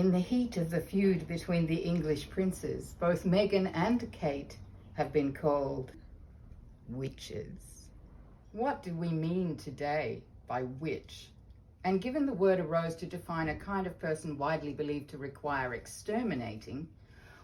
In the heat of the feud between the English princes, both Meghan and Kate have been called witches. What do we mean today by witch? And given the word arose to define a kind of person widely believed to require exterminating,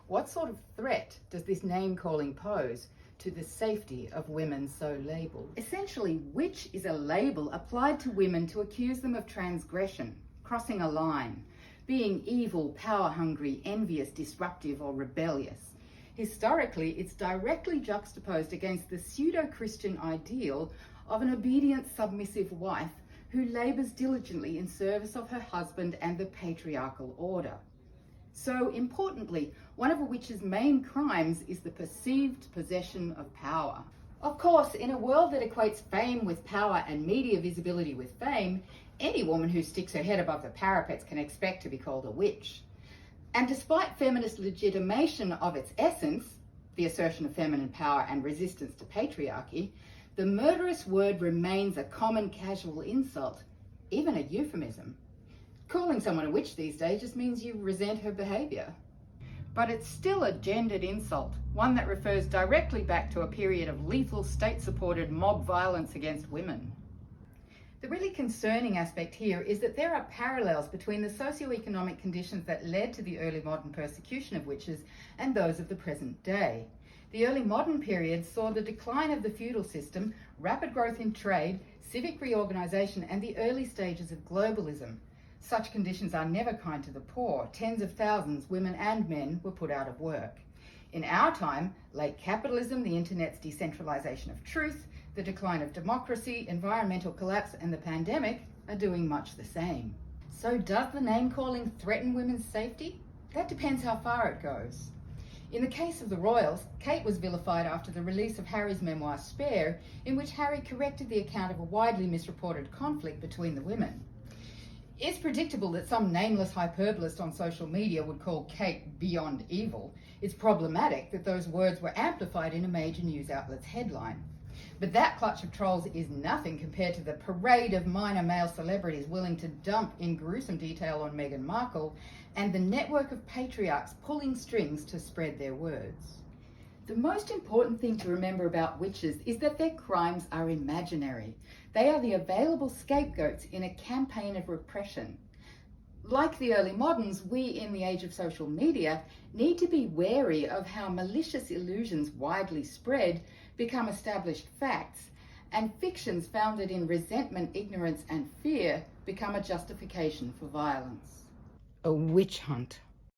what sort of threat does this name-calling pose to the safety of women so labelled? Essentially, witch is a label applied to women to accuse them of transgression, crossing a line, being evil, power-hungry, envious, disruptive, or rebellious. Historically, it's directly juxtaposed against the pseudo-Christian ideal of an obedient, submissive wife who labours diligently in service of her husband and the patriarchal order. So, importantly, one of a witch's main crimes is the perceived possession of power. Of course, in a world that equates fame with power and media visibility with fame, any woman who sticks her head above the parapets can expect to be called a witch. And despite feminist legitimation of its essence, the assertion of feminine power and resistance to patriarchy, the murderous word remains a common casual insult, even a euphemism. Calling someone a witch these days just means you resent her behaviour. But it's still a gendered insult, one that refers directly back to a period of lethal state-supported mob violence against women. The really concerning aspect here is that there are parallels between the socioeconomic conditions that led to the early modern persecution of witches and those of the present day. The early modern period saw the decline of the feudal system, rapid growth in trade, civic reorganisation, and the early stages of globalism. Such conditions are never kind to the poor. Tens of thousands, women and men, were put out of work. In our time, late capitalism, the internet's decentralisation of truth, the decline of democracy, environmental collapse, and the pandemic are doing much the same. So does the name-calling threaten women's safety? That depends how far it goes. In the case of the royals, Kate was vilified after the release of Harry's memoir Spare, in which Harry corrected the account of a widely misreported conflict between the women. It's predictable that some nameless hyperbolist on social media would call Kate beyond evil. It's problematic that those words were amplified in a major news outlet's headline. But that clutch of trolls is nothing compared to the parade of minor male celebrities willing to dump in gruesome detail on Meghan Markle and the network of patriarchs pulling strings to spread their words. The most important thing to remember about witches is that their crimes are imaginary. They are the available scapegoats in a campaign of repression. Like the early moderns, we in the age of social media need to be wary of how malicious illusions widely spread become established facts, and fictions founded in resentment, ignorance, and fear become a justification for violence. A witch hunt